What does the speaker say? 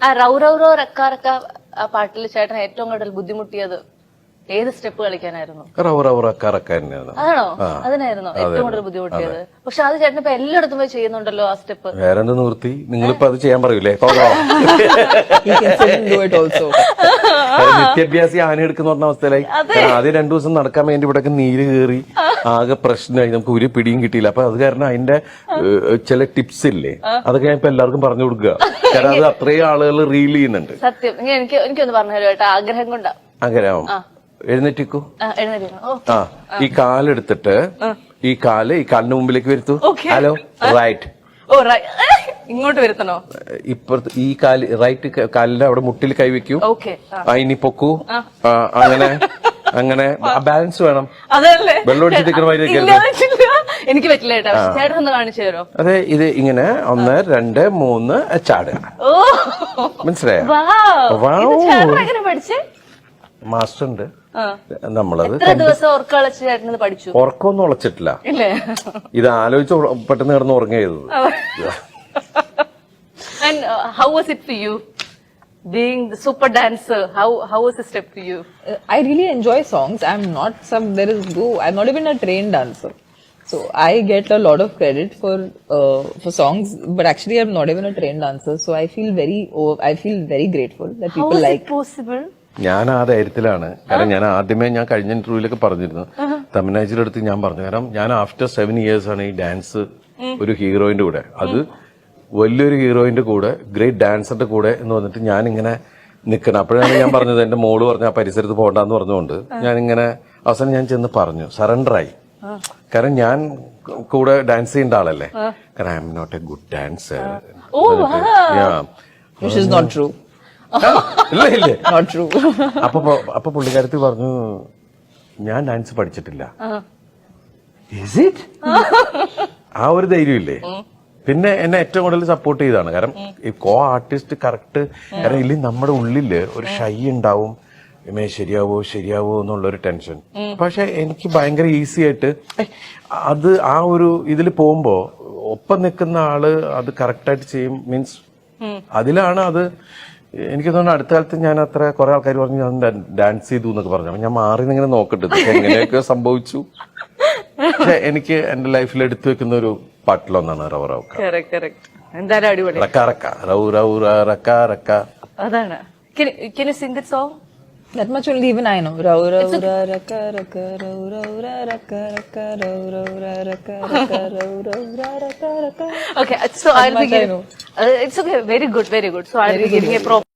ആ റൗറൗറോ റക്കാറക്ക ആ പാട്ടിൽ ചേട്ടൻ ഏറ്റവും കൂടുതൽ ബുദ്ധിമുട്ടിയത് ഏത് സ്റ്റെപ്പ് കളിക്കാനായിരുന്നു? റക്കാരക്കാരനാണ്. ആണോ? അതിനായിരുന്നോ ഏറ്റവും കൂടുതൽ ബുദ്ധിമുട്ടിയത്? പക്ഷെ അത് ചേട്ടൻ ഇപ്പൊ എല്ലായിടത്തും പോയി ചെയ്യുന്നുണ്ടല്ലോ ആ സ്റ്റെപ്പ്. വേറെ എന്ത് നിർത്തി? നിങ്ങളിപ്പോ അത് ചെയ്യാൻ പറയൂലേ? നിത്യാഭ്യാസി ആന എടുക്കുന്ന പറഞ്ഞ അവസ്ഥയിലായി. ആദ്യം 2 ദിവസം നടക്കാൻ വേണ്ടി ഇവിടെ നീര് കയറി ആകെ പ്രശ്നമായി, നമുക്ക് ഒരു പിടിയും കിട്ടിയില്ല. അപ്പൊ അത് കാരണം അതിന്റെ ചില ടിപ്സ് ഇല്ലേ, അതൊക്കെ ഞാൻ ഇപ്പൊ എല്ലാവർക്കും പറഞ്ഞു കൊടുക്കുക. കാരണം അത് അത്രയും ആളുകൾ റീൽ ചെയ്യുന്നുണ്ട്. സത്യം. എനിക്കൊന്ന് പറഞ്ഞു തരുമോ ചേട്ടാ? ആഗ്രഹം കൊണ്ടാ. ആഗ്രഹം. എഴുന്നേറ്റിക്കൂ. ആ, ഈ കാലെടുത്തിട്ട് ഈ കാലിന് മുമ്പിലേക്ക് വരുത്തു. Hello, right. ഇങ്ങോട്ട് വരുത്തണോ? ഇപ്പുറത്ത് ഈ കാല് റൈറ്റ് കാലിന്റെ അവിടെ മുട്ടിൽ കൈവയ്ക്കൂ. ഇനി പൊക്കൂ. അങ്ങനെ അങ്ങനെ ബാലൻസ് വേണം. അതല്ലേ വെള്ളം ഒഴിച്ചിരിക്കണ മാതിരി എനിക്ക് പറ്റില്ല ചേട്ടാ. ചേട്ടൻ ഒന്ന് കാണിച്ചു തരോ? അതെ, ഇത് ഇങ്ങനെ 1 2 3 ചാടുക. മനസ്സിലായോ? പഠിച്ചേ മാസ്റ്റർ ഉണ്ട്. നമ്മളത് പഠിച്ചു. ഉറക്കമൊന്നും ഉളച്ചിട്ടില്ല. ഇത് ആലോചിച്ച് പെട്ടെന്ന് കിടന്ന് ഉറങ്ങിയത്. And how was it for you being the super dancer? How was the step for you? I really enjoy songs. I'm not even a trained dancer. So I get a lot of credit for songs, but actually I'm not even a trained dancer. So I feel very grateful that people like. How is it possible? ഞാൻ ആ ധൈര്യത്തിലാണ്. കാരണം ഞാൻ ആദ്യമേ കഴിഞ്ഞ ഇന്റർവ്യൂലൊക്കെ പറഞ്ഞിരുന്നു, തമിഴ്നാട്ടിലെ അടുത്ത് ഞാൻ പറഞ്ഞു. കാരണം ഞാൻ ആഫ്റ്റർ 7 years ആണ് ഈ ഡാൻസ് ഒരു ഹീറോയിന്റെ കൂടെ, അത് വലിയൊരു ഹീറോയിന്റെ കൂടെ, ഗ്രേറ്റ് ഡാൻസറിന്റെ കൂടെ എന്ന് പറഞ്ഞിട്ട് ഞാനിങ്ങനെ നിൽക്കണം. അപ്പോഴാണ് ഞാൻ പറഞ്ഞത്, എന്റെ മോള് പറഞ്ഞ ആ പരിസരത്ത് പോകണ്ടെന്ന് പറഞ്ഞുകൊണ്ട് ഞാനിങ്ങനെ അവസാനം ഞാൻ ചെന്ന് പറഞ്ഞു, സറണ്ടറായി. കാരണം ഞാൻ കൂടെ ഡാൻസ് ചെയ്യേണ്ട ആളല്ലേ. കാരണം I am not a good dancer. Which is not true. ഇല്ല Not true. അപ്പൊ പുള്ളിക്കാരത്തി പറഞ്ഞു, ഞാൻ ഡാൻസ് പഠിച്ചിട്ടില്ല. Is it? ആ ഒരു ധൈര്യമില്ലേ. പിന്നെ എന്നെ ഏറ്റവും കൂടുതൽ സപ്പോർട്ട് ചെയ്താണ്. കാരണം ഈ കോ ആർട്ടിസ്റ്റ് കറക്റ്റ്. കാരണം ഇല്ലെങ്കിൽ നമ്മുടെ ഉള്ളില് ഒരു ഷൈ ഉണ്ടാവും, ശരിയാവോ എന്നുള്ളൊരു ടെൻഷൻ. പക്ഷെ എനിക്ക് ഭയങ്കര ഈസി ആയിട്ട് അത് ആ ഒരു ഇതിൽ പോകുമ്പോ ഒപ്പം നിൽക്കുന്ന ആള് അത് കറക്റ്റായിട്ട് ചെയ്യും. മീൻസ് അതിലാണ് അത്. എനിക്ക് തോന്നുന്നു അടുത്ത കാലത്ത് ഞാൻ അത്ര കുറെ ആൾക്കാർ പറഞ്ഞു ഞാൻ ഡാൻസ് ചെയ്തു എന്നൊക്കെ പറഞ്ഞു. അപ്പൊ ഞാൻ മാറി ഇങ്ങനെ നോക്കട്ടെ എങ്ങനെയൊക്കെ സംഭവിച്ചു. പക്ഷെ എനിക്ക് എന്റെ ലൈഫിൽ എടുത്തു വെക്കുന്ന ഒരു പാട്ടിലൊന്നാണ് റൗറൗക്ക. അതാണ്. Can you sing that song? That much only even I know. Rau rau ra raka raka rau rau ra raka raka rau rau ra raka raka rau rau ra raka raka. Okay, so I'll be giving. It's okay. Very good. So I'll be giving a proper.